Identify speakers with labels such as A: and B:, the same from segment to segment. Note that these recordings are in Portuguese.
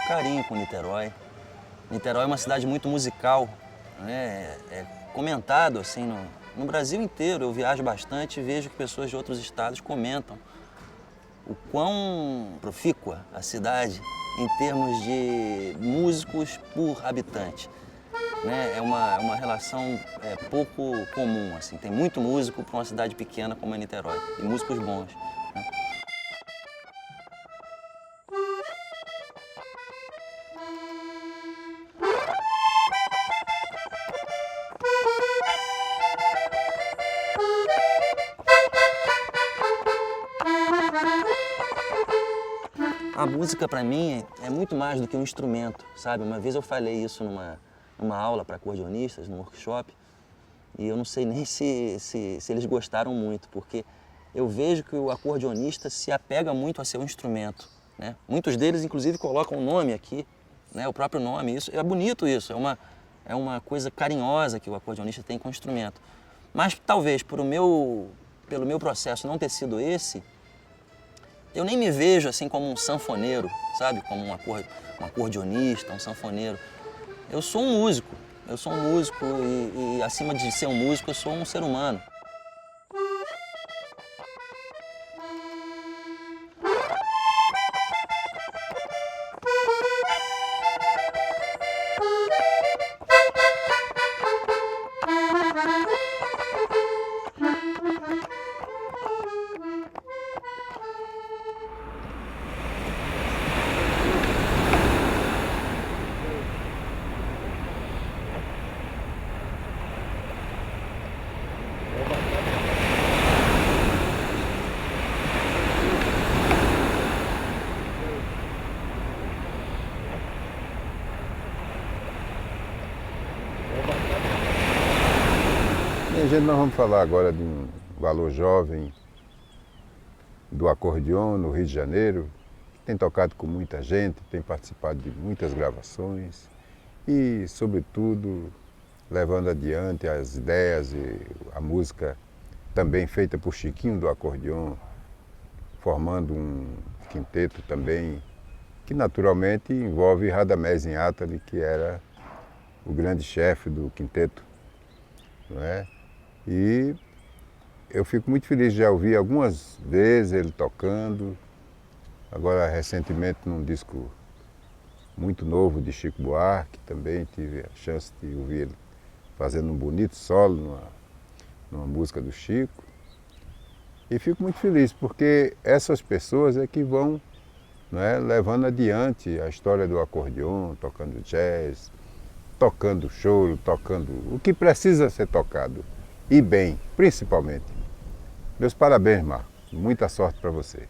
A: carinho com Niterói. Niterói é uma cidade muito musical, né? É comentado assim no Brasil inteiro. Eu viajo bastante e vejo que pessoas de outros estados comentam o quão profícua a cidade em termos de músicos por habitante, né? É uma relação pouco comum, assim. Tem muito músico para uma cidade pequena como é Niterói, e músicos bons, né? A música para mim é muito mais do que um instrumento, sabe? Uma vez eu falei isso numa aula para acordeonistas, num workshop, e eu não sei nem se eles gostaram muito, porque eu vejo que o acordeonista se apega muito a seu instrumento, né? Muitos deles, inclusive, colocam o nome aqui, né? O próprio nome. Isso é bonito, isso. É uma coisa carinhosa que o acordeonista tem com o instrumento. Mas talvez pelo meu processo não ter sido esse, eu nem me vejo assim como um sanfoneiro, sabe? Como um acordeonista, um sanfoneiro. Eu sou um músico. Eu sou um músico e acima de ser um músico, eu sou um ser humano.
B: Minha gente, nós vamos falar agora de um valor jovem do acordeon no Rio de Janeiro, que tem tocado com muita gente, tem participado de muitas gravações e, sobretudo, levando adiante as ideias e a música também feita por Chiquinho do acordeon, formando um quinteto também, que naturalmente envolve Radamés Inátali, que era o grande chefe do quinteto, não é? E eu fico muito feliz de já ouvir algumas vezes ele tocando, agora recentemente num disco muito novo de Chico Buarque, também tive a chance de ouvir ele fazendo um bonito solo numa música do Chico. E fico muito feliz, porque essas pessoas é que vão, não é, levando adiante a história do acordeon, tocando jazz, tocando choro, tocando o que precisa ser tocado. E bem, principalmente. Meus parabéns, Marco. Muita sorte para você.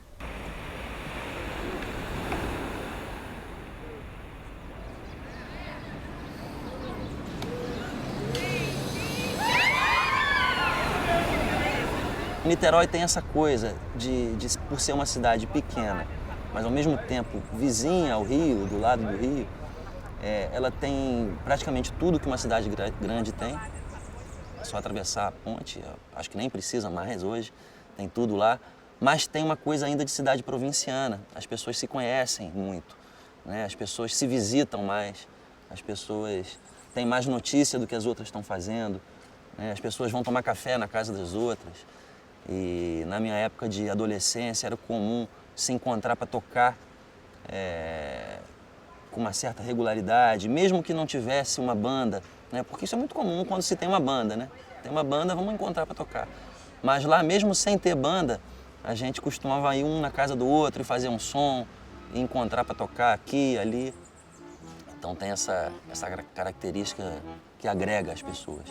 A: Niterói tem essa coisa por ser uma cidade pequena, mas ao mesmo tempo vizinha ao Rio, do lado do Rio, ela tem praticamente tudo que uma cidade grande tem. É só atravessar a ponte, acho que nem precisa mais hoje, tem tudo lá. Mas tem uma coisa ainda de cidade provinciana, as pessoas se conhecem muito, né? As pessoas se visitam mais, as pessoas têm mais notícia do que as outras estão fazendo, né? As pessoas vão tomar café na casa das outras. E na minha época de adolescência era comum se encontrar para tocar com uma certa regularidade, mesmo que não tivesse uma banda, né? Porque isso é muito comum quando se tem uma banda, né? Tem uma banda, vamos encontrar para tocar. Mas lá, mesmo sem ter banda, a gente costumava ir um na casa do outro e fazer um som, e encontrar para tocar aqui, ali. Então tem essa característica que agrega as pessoas.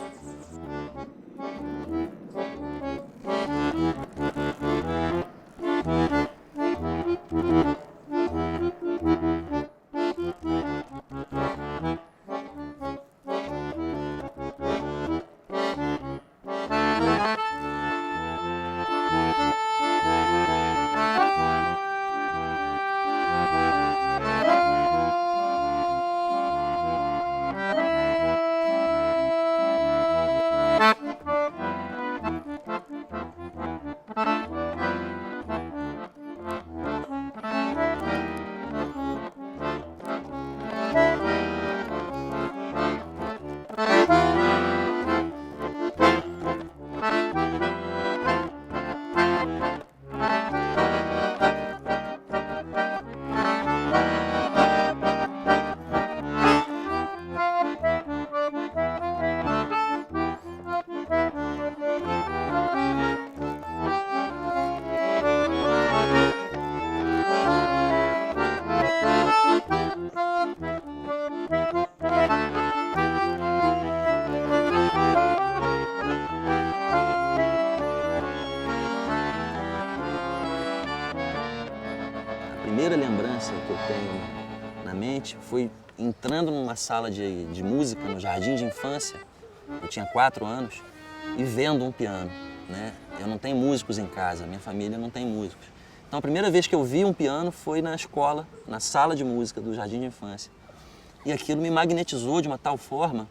A: lembrança que eu tenho na mente foi entrando numa sala de música no jardim de infância, eu tinha 4 anos, e vendo um piano, né? Eu não tenho músicos em casa, minha família não tem músicos. Então a primeira vez que eu vi um piano foi na escola, na sala de música do jardim de infância. E aquilo me magnetizou de uma tal forma,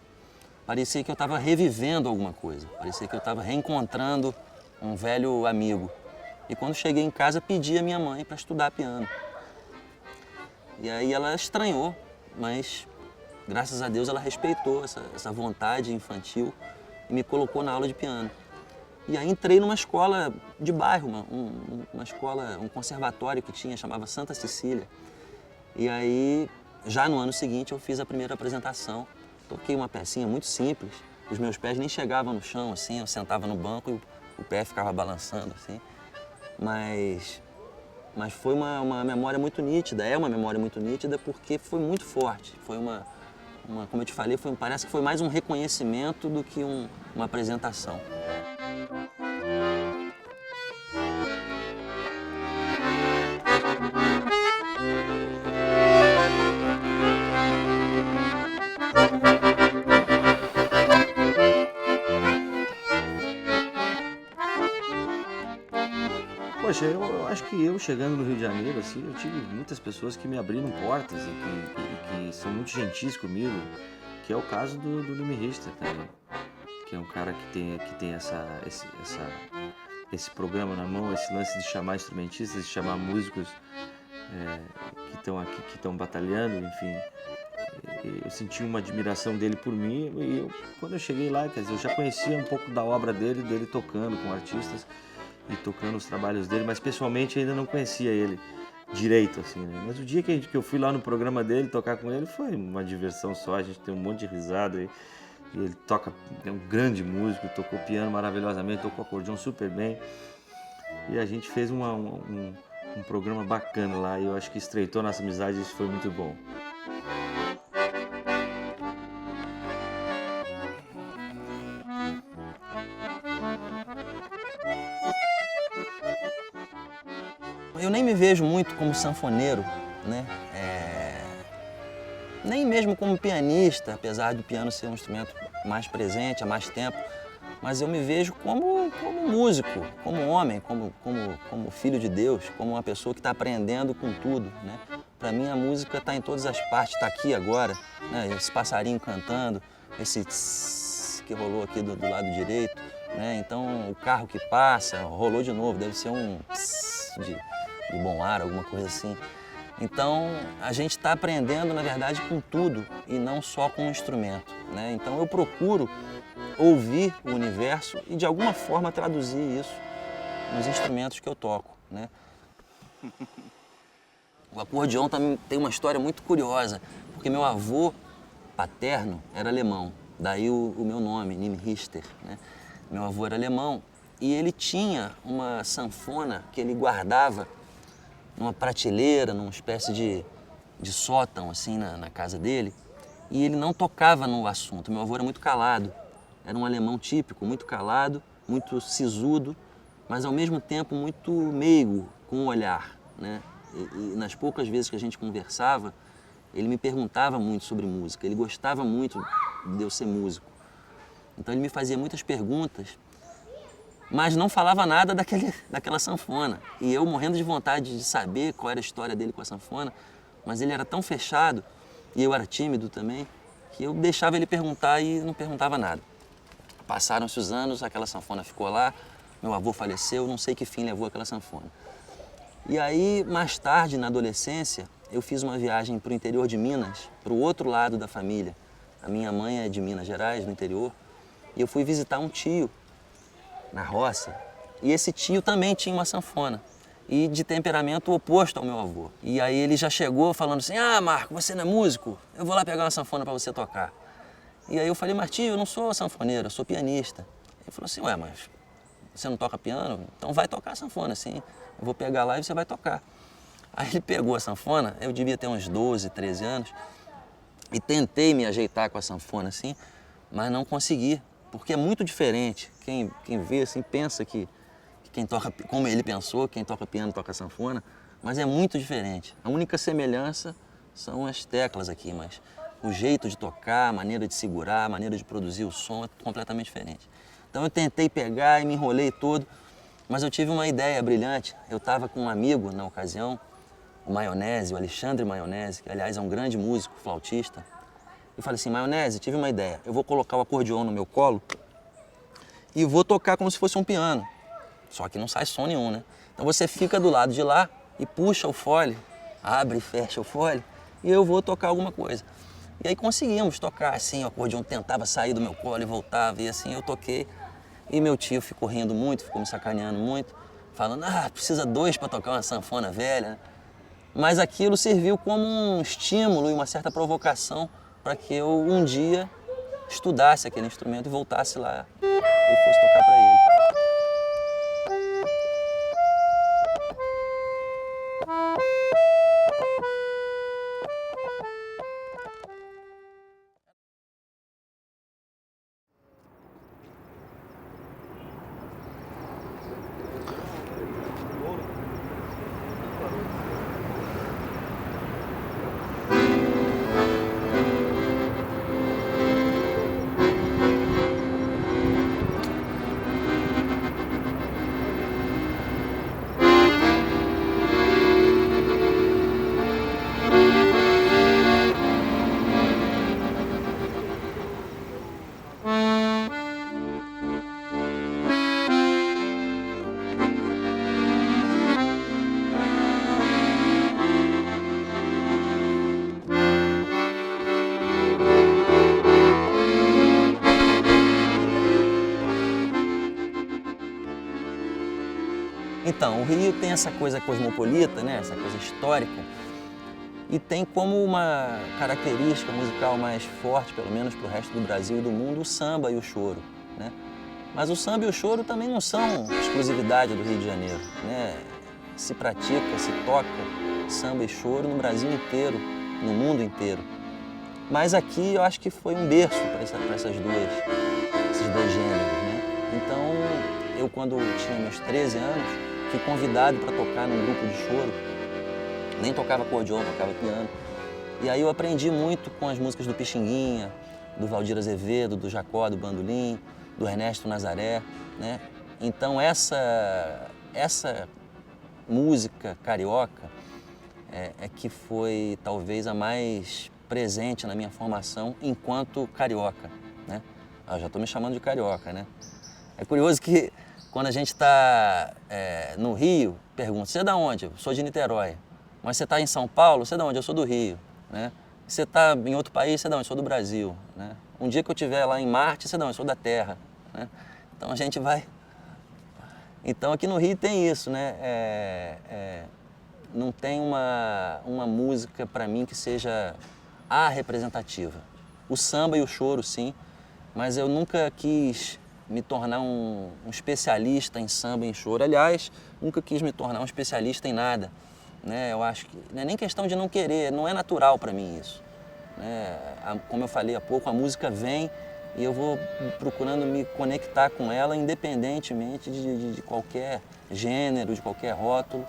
A: parecia que eu estava revivendo alguma coisa, parecia que eu estava reencontrando um velho amigo. E quando cheguei em casa, pedi à minha mãe para estudar piano. E aí ela estranhou, mas graças a Deus ela respeitou essa vontade infantil e me colocou na aula de piano. E aí entrei numa escola de bairro, uma escola, um conservatório que tinha, chamava Santa Cecília. E aí, já no ano seguinte, eu fiz a primeira apresentação. Toquei uma pecinha muito simples, os meus pés nem chegavam no chão, assim, eu sentava no banco e o pé ficava balançando, assim. Mas foi uma memória muito nítida, é uma memória muito nítida porque foi muito forte. Foi como eu te falei, parece que foi mais um reconhecimento do que uma apresentação.
C: Poxa, eu acho que eu chegando no Rio de Janeiro, assim, eu tive muitas pessoas que me abriram portas e que são muito gentis comigo, que é o caso do Nimi Richter também, que é um cara que tem esse programa na mão, esse lance de chamar instrumentistas, de chamar músicos que estão aqui, que estão batalhando, enfim. Eu senti uma admiração dele por mim e quando eu cheguei lá, quer dizer, eu já conhecia um pouco da obra dele tocando com artistas e tocando os trabalhos dele, mas pessoalmente ainda não conhecia ele direito, assim, né? Mas o dia que eu fui lá no programa dele tocar com ele foi uma diversão só, a gente tem um monte de risada e ele toca, é um grande músico, tocou piano maravilhosamente, tocou acordeão super bem e a gente fez um programa bacana lá e eu acho que estreitou nossa amizade e isso foi muito bom.
A: Eu nem me vejo muito como sanfoneiro, né? Nem mesmo como pianista, apesar do piano ser um instrumento mais presente há mais tempo, mas eu me vejo como músico, como homem, como filho de Deus, como uma pessoa que está aprendendo com tudo, né? Para mim a música está em todas as partes, está aqui agora, né? Esse passarinho cantando, esse tss que rolou aqui do lado direito, né? Então o carro que passa, rolou de novo, deve ser um tss de bom ar, alguma coisa assim. Então, a gente está aprendendo, na verdade, com tudo e não só com um instrumento, né? Então, eu procuro ouvir o universo e, de alguma forma, traduzir isso nos instrumentos que eu toco, né? O acordeão também tem uma história muito curiosa, porque meu avô paterno era alemão, daí o meu nome, Nimi Richter, né? Meu avô era alemão e ele tinha uma sanfona que ele guardava numa prateleira, numa espécie de sótão, assim, na casa dele. E ele não tocava no assunto. Meu avô era muito calado. Era um alemão típico, muito calado, muito sisudo, mas ao mesmo tempo muito meigo com o olhar, né? E nas poucas vezes que a gente conversava, ele me perguntava muito sobre música. Ele gostava muito de eu ser músico. Então ele me fazia muitas perguntas, mas não falava nada daquela sanfona. E eu morrendo de vontade de saber qual era a história dele com a sanfona, mas ele era tão fechado, e eu era tímido também, que eu deixava ele perguntar e não perguntava nada. Passaram-se os anos, aquela sanfona ficou lá, meu avô faleceu, não sei que fim levou aquela sanfona. E aí, mais tarde, na adolescência, eu fiz uma viagem para o interior de Minas, para o outro lado da família. A minha mãe é de Minas Gerais, no interior, e eu fui visitar um tio na roça, e esse tio também tinha uma sanfona, e de temperamento oposto ao meu avô. E aí ele já chegou falando assim, ah, Marco, você não é músico? Eu vou lá pegar uma sanfona para você tocar. E aí eu falei, mas tio, eu não sou sanfoneiro, eu sou pianista. Ele falou assim, ué, mas você não toca piano? Então vai tocar a sanfona, assim, eu vou pegar lá e você vai tocar. Aí ele pegou a sanfona, eu devia ter uns 12, 13 anos, e tentei me ajeitar com a sanfona, assim, mas não consegui. Porque é muito diferente. Quem vê assim pensa que quem toca, como ele pensou, quem toca piano toca sanfona, mas é muito diferente. A única semelhança são as teclas aqui, mas o jeito de tocar, a maneira de segurar, a maneira de produzir o som é completamente diferente. Então eu tentei pegar e me enrolei todo, mas eu tive uma ideia brilhante. Eu estava com um amigo na ocasião, o Maionese, o Alexandre Maionese, que aliás é um grande músico, flautista. Eu falei assim, Maionese, tive uma ideia, eu vou colocar o acordeon no meu colo e vou tocar como se fosse um piano, só que não sai som nenhum, né? Então você fica do lado de lá e puxa o fole, abre e fecha o fole e eu vou tocar alguma coisa. E aí conseguimos tocar assim, o acordeon tentava sair do meu colo e voltava, e assim eu toquei. E meu tio ficou rindo muito, ficou me sacaneando muito, falando, precisa dois para tocar uma sanfona velha, né? Mas aquilo serviu como um estímulo e uma certa provocação para que eu um dia estudasse aquele instrumento e voltasse lá e fosse tocar para ele. Então, o Rio tem essa coisa cosmopolita, né? Essa coisa histórica, e tem como uma característica musical mais forte, pelo menos para o resto do Brasil e do mundo, o samba e o choro, né? Mas o samba e o choro também não são exclusividade do Rio de Janeiro, né? Se pratica, se toca samba e choro no Brasil inteiro, no mundo inteiro. Mas aqui eu acho que foi um berço para esses dois gêneros, né? Então, eu quando tinha meus 13 anos, fui convidado para tocar num grupo de choro. Nem tocava acordeon, tocava piano. E aí eu aprendi muito com as músicas do Pixinguinha, do Valdir Azevedo, do Jacó, do Bandolim, do Ernesto Nazaré, né? Então essa música carioca é que foi talvez a mais presente na minha formação enquanto carioca, né? Eu já estou me chamando de carioca, né? É curioso que quando a gente está no Rio, pergunta, você é de onde? Eu sou de Niterói. Mas você está em São Paulo, você é de onde? Eu sou do Rio, né? Você está em outro país, você é de onde? Eu sou do Brasil, né? Um dia que eu estiver lá em Marte, você é de onde? Eu sou da Terra, né? Então a gente vai... Então aqui no Rio tem isso, né? Não tem uma música para mim que seja a representativa. O samba e o choro, sim, mas eu nunca quis me tornar um especialista em samba e em choro. Aliás, nunca quis me tornar um especialista em nada, né? Eu acho que não é nem questão de não querer, não é natural para mim isso, né? Como eu falei há pouco, a música vem e eu vou procurando me conectar com ela independentemente de qualquer gênero, de qualquer rótulo.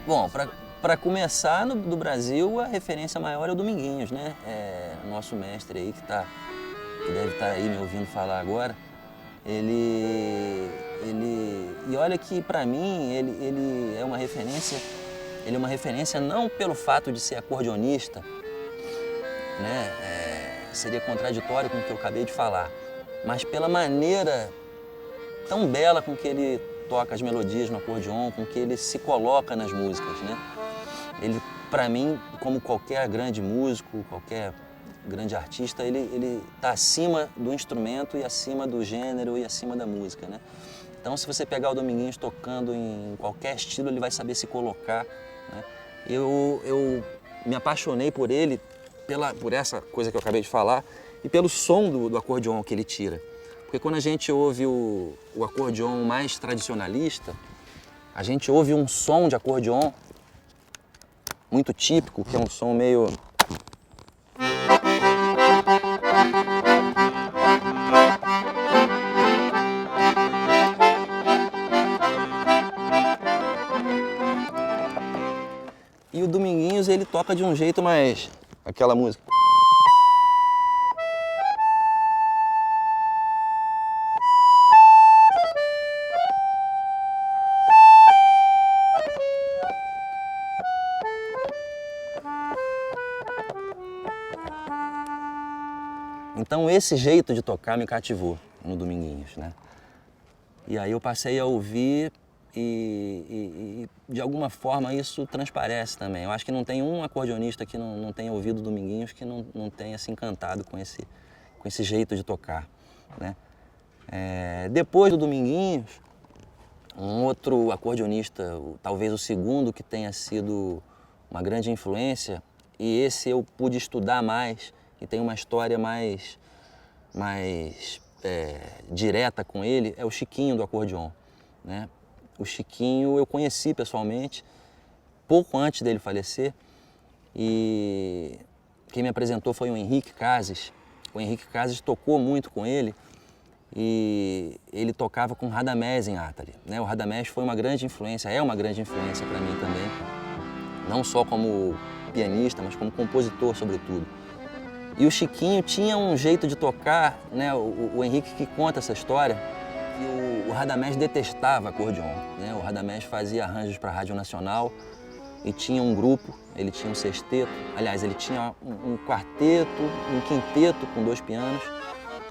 A: Bom, para começar, do Brasil, a referência maior é o Dominguinhos, né? Nosso mestre aí que deve estar aí me ouvindo falar agora. E olha que para mim ele é uma referência não pelo fato de ser acordeonista, né? Seria contraditório com o que eu acabei de falar, mas pela maneira tão bela com que ele toca as melodias no acordeon, com que ele se coloca nas músicas, né? Ele, para mim, como qualquer grande músico, qualquer grande artista, ele tá acima do instrumento e acima do gênero e acima da música, né? Então, se você pegar o Dominguinhos tocando em qualquer estilo, ele vai saber se colocar, né? Eu me apaixonei por ele, por essa coisa que eu acabei de falar, e pelo som do acordeon que ele tira. Porque quando a gente ouve o acordeon mais tradicionalista, a gente ouve um som de acordeon muito típico, que é um som meio... E o Dominguinhos, ele toca de um jeito mais... aquela música. Então esse jeito de tocar me cativou no Dominguinhos, né? E aí eu passei a ouvir e de alguma forma isso transparece também. Eu acho que não tem um acordeonista que não tenha ouvido Dominguinhos que não tenha se encantado com esse jeito de tocar, né? Depois do Dominguinhos, um outro acordeonista, talvez o segundo que tenha sido uma grande influência, e esse eu pude estudar mais e tem uma história mais direta com ele, é o Chiquinho do acordeon, né? O Chiquinho eu conheci pessoalmente pouco antes dele falecer, e quem me apresentou foi o Henrique Cases. O Henrique Cases tocou muito com ele e ele tocava com Radamés em Atali, né? O Radamés foi uma grande influência, é uma grande influência para mim também, não só como pianista, mas como compositor sobretudo. E o Chiquinho tinha um jeito de tocar, né? O Henrique que conta essa história, que o Radamés detestava acordeon, né? O Radamés fazia arranjos para a Rádio Nacional e tinha um grupo, ele tinha um sexteto, aliás, ele tinha um quarteto, um quinteto com 2 pianos,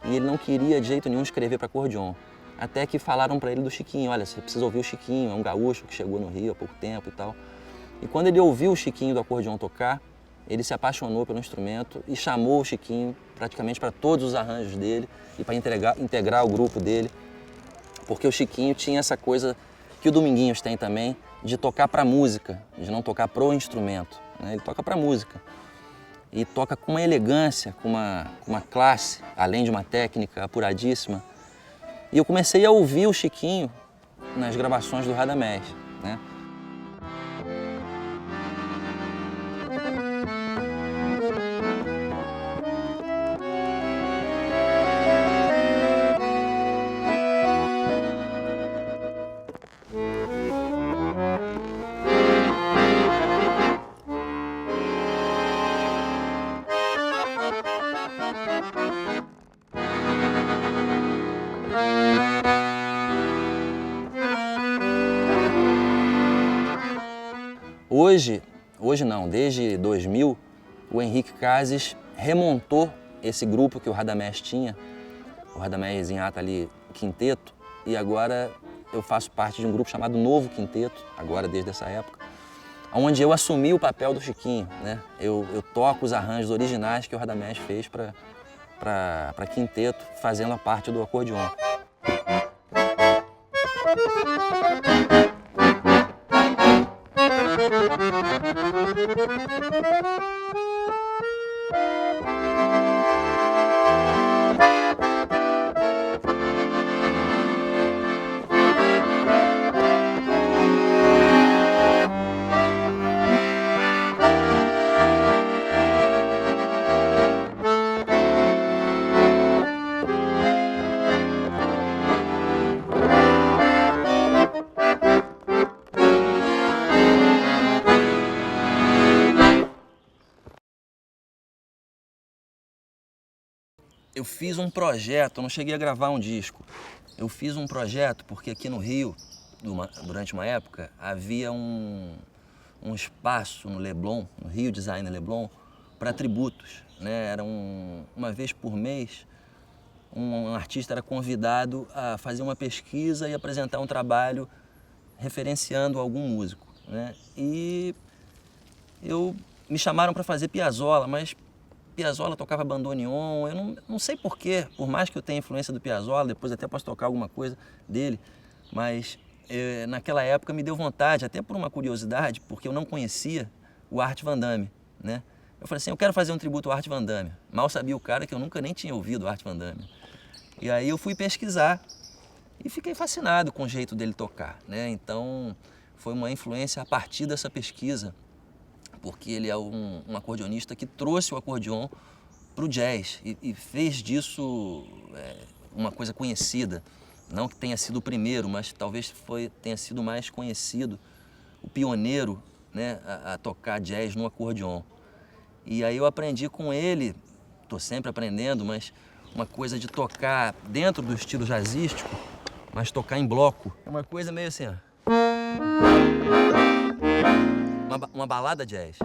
A: e ele não queria de jeito nenhum escrever para acordeon. Até que falaram para ele do Chiquinho, olha, você precisa ouvir o Chiquinho, é um gaúcho que chegou no Rio há pouco tempo e tal. E quando ele ouviu o Chiquinho do acordeon tocar, ele se apaixonou pelo instrumento e chamou o Chiquinho praticamente para todos os arranjos dele e para integrar o grupo dele, porque o Chiquinho tinha essa coisa que o Dominguinhos tem também, de tocar para música, de não tocar pro instrumento, né? Ele toca para música e toca com uma elegância, com uma classe, além de uma técnica apuradíssima. E eu comecei a ouvir o Chiquinho nas gravações do Radamés, né? Hoje não, desde 2000, o Henrique Cases remontou esse grupo que o Radamés tinha, o Radamés em Atali Quinteto, e agora eu faço parte de um grupo chamado Novo Quinteto, agora desde essa época, onde eu assumi o papel do Chiquinho, né? Eu toco os arranjos originais que o Radamés fez para quinteto, fazendo a parte do acordeon. Eu fiz um projeto, eu não cheguei a gravar um disco. Eu fiz um projeto porque aqui no Rio, durante uma época, havia um espaço no Leblon, no Rio Design Leblon, para tributos, né? Era uma vez por mês, um artista era convidado a fazer uma pesquisa e apresentar um trabalho referenciando algum músico, né? E me chamaram para fazer Piazzolla, mas Piazzolla tocava bandoneon, eu não sei porquê, por mais que eu tenha influência do Piazzolla, depois até posso tocar alguma coisa dele, mas naquela época me deu vontade, até por uma curiosidade, porque eu não conhecia o Art Van Damme, né? Eu falei assim, eu quero fazer um tributo ao Art Van Damme. Mal sabia o cara que eu nunca nem tinha ouvido o Art Van Damme. E aí eu fui pesquisar e fiquei fascinado com o jeito dele tocar, né? Então foi uma influência a partir dessa pesquisa, porque ele é um acordeonista que trouxe o acordeon para o jazz e fez disso uma coisa conhecida. Não que tenha sido o primeiro, mas talvez tenha sido mais conhecido, o pioneiro, né, a tocar jazz no acordeon. E aí eu aprendi com ele, estou sempre aprendendo, mas uma coisa de tocar dentro do estilo jazzístico, mas tocar em bloco. É uma coisa meio assim, ó. Uma balada jazz.